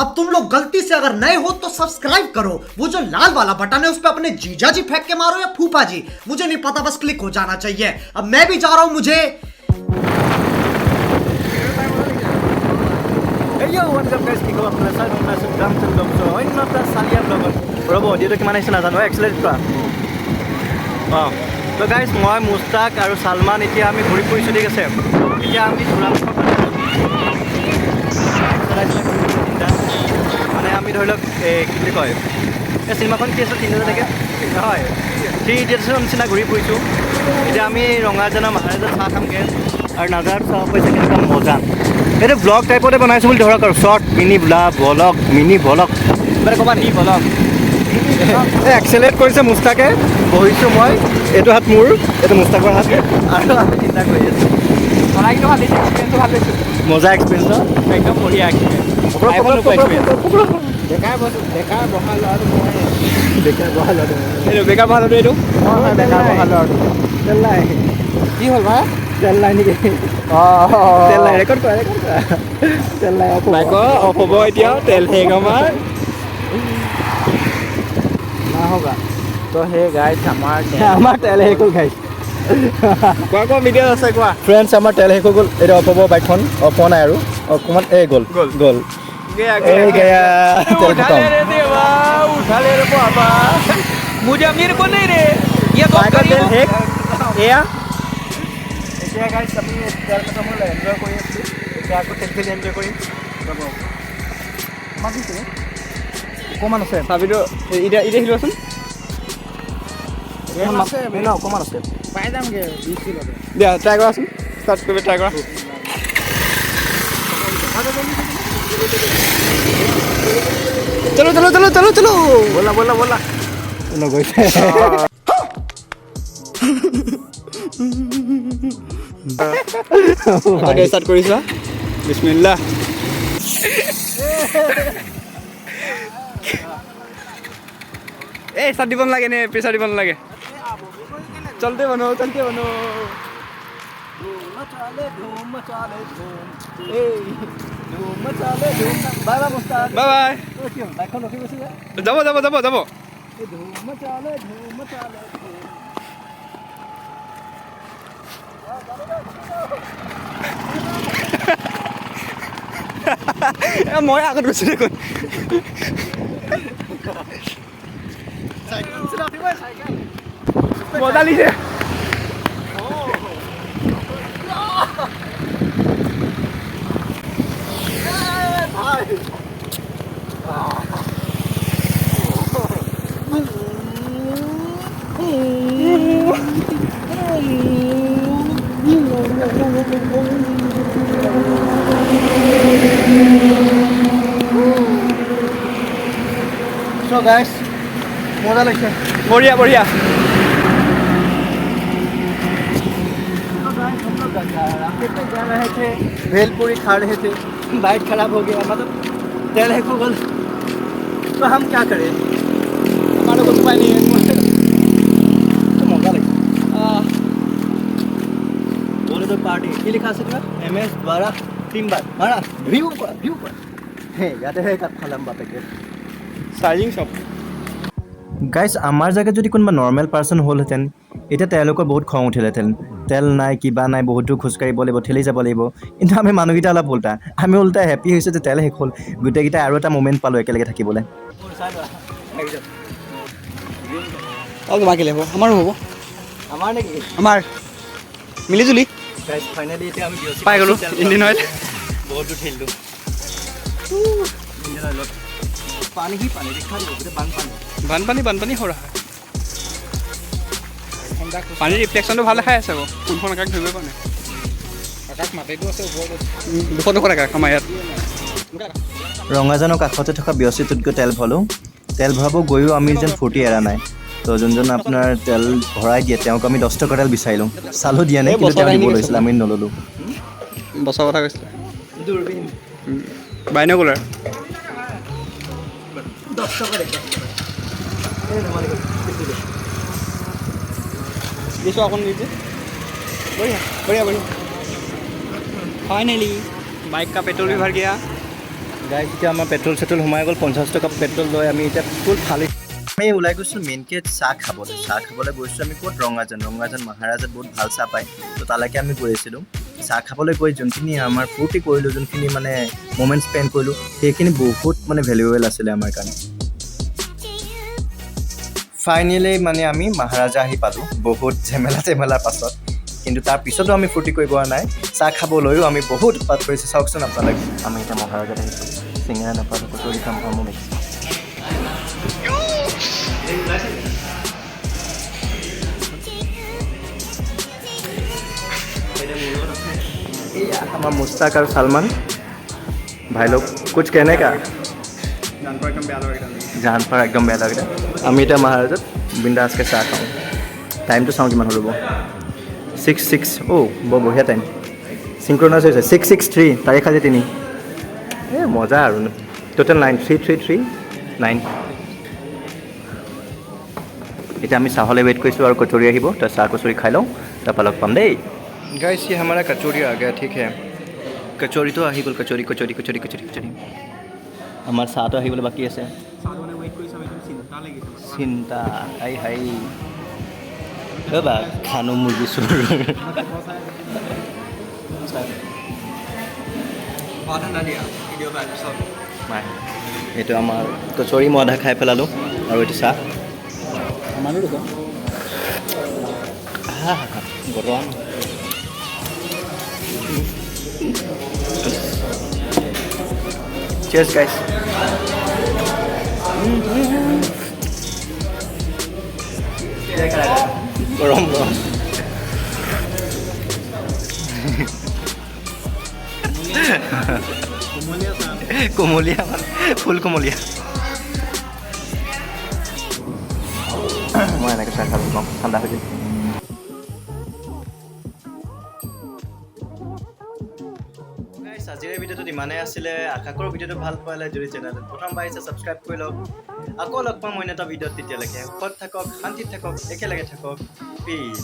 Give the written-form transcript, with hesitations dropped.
अब तुम लोग गलती से अगर नए हो तो सब्सक्राइब करो, वो जो लाल वाला बटन है उस पर अपने जीजा जी फेंक के मारो या फूफा जी, मुझे नहीं पता, बस क्लिक हो जाना चाहिए। अब मैं भी जा रहा हूं, मुझे তো গাইজ মই মুস্তাক আৰু সালমান এতিয়া আমি ঘূৰি ফুৰিছোঁ, ঠিক আছে। এতিয়া আমি মানে আমি ধৰি লওক কি বুলি কয় এই চিনেমাখন কি আছিল 3 থাকে নহয় 3 ইডিয়টছৰ নিচিনা ঘূৰি ফুৰিছোঁ। এতিয়া আমি ৰঙাজানৰ মহাৰাজত চাহ খামগৈ আৰু নাজাৰত চাহ পইচা কেনেকুৱা মজা। এইটো ব্লগ টাইপতে বনাইছোঁ বুলি ধৰক আৰু short mini blog mini blog মানে ক'বা নি ব্লগ এক্সেলেট কৰিছে মুস্তাকে, বহিছোঁ মই, এইটো হাত মোৰ, এইটো মুস্তাকৰ হাত, আৰু আমি চিন্তা কৰি আছোঁ। কিন্তু ভাল লাগিছে, এক্সপিৰিয়েঞ্চটো ভাল পাইছোঁ, মজা এক্সপিৰিয়েঞ্চ ন, একদম বঢ়িয়া এক্সপিৰিয়েঞ্চ। বেকাৰ বহা ল'ৰাটো এইটো বেকাৰ বহা ল'ৰাটো তেল্লাই কি হ'ল ভাই তেল্লাই নেকি? তেল্লাই ৰেকৰ্ড কৰা তেল্লাই অফ হ'ব এতিয়া, তেল শেষ ना होगा तो हे गाइस हमार तेल শেষ হ'ল গাইছ। কোৱা ভিডিঅ' আছে কোৱা ফ্ৰেণ্ডছ, আমাৰ তেল শেষ হৈ গ'ল, এইটো অফ হ'ব বাইকখন, অফ হোৱা নাই আৰু অকণমান গ'ল तेल खत्म। उठाले रे बाबा मुझे अमीर को नहीं रे ये तो तेल শেষ এয়া এতিয়া গাইছ আমি তেল খতম হ'লে এনজয় কৰি আছোঁ, এতিয়া আকৌ তেল এনজয় কৰিম। মাতিছে অকণমান আছে চাবিটো এতিয়া হিলোচোন অকণমান আছে পাই যামগৈ 20 কিলো দিয়া, ট্ৰাই কৰাচোন, ষ্টাৰ্ট কৰিব, ট্ৰাই কৰা। চলো ব'লা নগৈছে ষ্টাৰ্ট কৰিছা, বিসমিল্লাহ। এই ষ্টাৰ্ট দিব নালাগে নে প্ৰেছাৰ দিব নালাগে, চলতে বনো বাই যাব মই আগত গৈছোঁ দেখোন। মজা লাগিছে। So guys, मजा लगता है, बढ़िया हम लोग रास्ते पे जा रहे थे, भेलपुरी खा रहे थे, बाइक खराब हो गया, मतलब तेल है गूगल, तो हम क्या करें, हमारे को उपाय नहीं है। तो मजा लगता बोले तो पार्टी ये लिखा सकता MS द्वारा 3 बार मारा व्यू पर याते है खालाम बापेके চাৰ্জিং শ্বপ। গাইজ আমাৰ জেগাত যদি কোনোবা নৰ্মেল পাৰ্চন হ'লহেঁতেন এতিয়া তেওঁলোকৰ বহুত খং উঠিলহেঁতেন, তেল নাই কিবা নাই, বহুত দূৰ খোজকাঢ়িব লাগিব, ঠেলি যাব লাগিব। কিন্তু আমি মানুহকেইটা অলপ উল্টা, আমি উল্টা হেপী হৈছোঁ যে তেল শেষ হ'ল, গোটেইকেইটাই আৰু এটা মুমেণ্ট পালোঁ একেলগে থাকিবলৈ। তোমাকে লাগিব আমাৰো হ'ব, আমাৰ নেকি আমাৰ মিলিজুলি গাইজ ফাইনেলি এতিয়া আমি পাই গ'লোঁ ইঞ্জিন অইল, বহুত দূৰ ঠেলিলোঁ। ইঞ্জিন অইলত पानी ही पानी दिखा रही है, বানপানী हो रहा है, पानी रिफ्लेक्शन तो ভালে খাই আছে আকৌ, কোনখন আকাশ ধৰিব পৰা নাই, আকাশ মাটিটো আছে ওপৰত 200 আকাশ আমাৰ ইয়াত। ৰঙাজানৰ কাষতে থকা ব্যস্তিটোত গৈ তেল ভৰালোঁ, তেল ভৰাব গৈও আমি যেন ফূৰ্তি এৰা নাই। তো যোনজন আপোনাৰ তেল ভৰাই দিয়ে তেওঁক আমি 10 টকা তেল বিচাৰিলোঁ, চালোঁ দিয়া নাই, কিন্তু তেওঁ দিব লৈছিল, আমি নল'লোঁ। বছৰ কথা কৈছিলে দূৰবীন বাইনকুলাৰ 10 টাকা দেখে दिसो अपन नीचे बढ़िया फाइनली बाइक का पेट्रोल भी भर गया, গাইজ এতিয়া আমাৰ পেট্ৰল চেট্ৰল সোমাই গ'ল 50 টকা পেট্ৰল লৈ আমি এতিয়া ফুল ফালি আমি ওলাই গৈছোঁ মেইনকৈ চাহ খাবলৈ গৈছোঁ আমি ক'ত ৰঙাজান মহাৰাজাত বহুত ভাল চাহ পায় তো তালৈকে আমি গৈ আছিলোঁ চাহ খাবলৈ গৈ যোনখিনি আমাৰ ফূৰ্তি কৰিলোঁ যোনখিনি মানে মমেণ্ট স্পেণ্ড কৰিলোঁ সেইখিনি বহুত মানে ভেলুৱেবল আছিলে আমাৰ কাৰণে ফাইনেলি মানে আমি মহাৰাজা আহি পালোঁ বহুত ঝেমেলাৰ পাছত কিন্তু তাৰ পিছতো আমি ফূৰ্তি কৰিব পৰা নাই চাহ খাবলৈও আমি বহুত উৎপাত কৰিছোঁ চাওকচোন আপোনালোকে আমি এতিয়া মহাৰাজাত আহিছোঁ চিঙৰা নাপালোঁ কচুৰি খাম খামো দেখিছোঁ हमारा मुश्ताक और सलमान भाई लोग कुछ कहने का जान पर एकदम बेया लगे আমি এতিয়া মহাৰাজত বিন্দাছকৈ চাহ খাওঁ টাইমটো চাওঁ কিমান হ'ব 6:06 বৰ বঢ়িয়া টাইম চিংক্ৰনাইজ হৈছে 6:63 তাৰিখ আজি 3 মজা আৰু টোটেল 9 333 9 এতিয়া আমি চাহলৈ ৱেইট কৰিছোঁ আৰু কচুৰি আহিব তো চাহ কচুৰি খাই লওঁ তাৰপৰা লগ পাম দেই गाइस ये हमारा कचौरी आ गया ठीक है कचौरी तो आही गल कचौरी हमार साथ तो आही गल बाकी আছে চিন্তা আই হাই এবার খানো মুরগি সুর এইটো আমাৰ কচৌৰি মই আধা খাই পেলালোঁ আৰু এইটো চাহ আমাৰো গৰম Cheers guys. গৰম কোমলীয়া মানে ফুল কোমলীয়া মই এনেকৈ চাহ খাব পাম ঠাণ্ডা হৈ যায় আজিৰ ভিডিঅ'টোত ইমানেই আছিলে আশা কৰোঁ ভিডিঅ'টো ভাল পালে যদি চেনেলটো প্ৰথমবাৰ আহিছে ছাবস্ক্ৰাইব কৰি লওক আকৌ লগ পাম অন্য এটা ভিডিঅ'ত তেতিয়ালৈকে সুখত থাকক শান্তিত থাকক একেলগে থাকক পিছ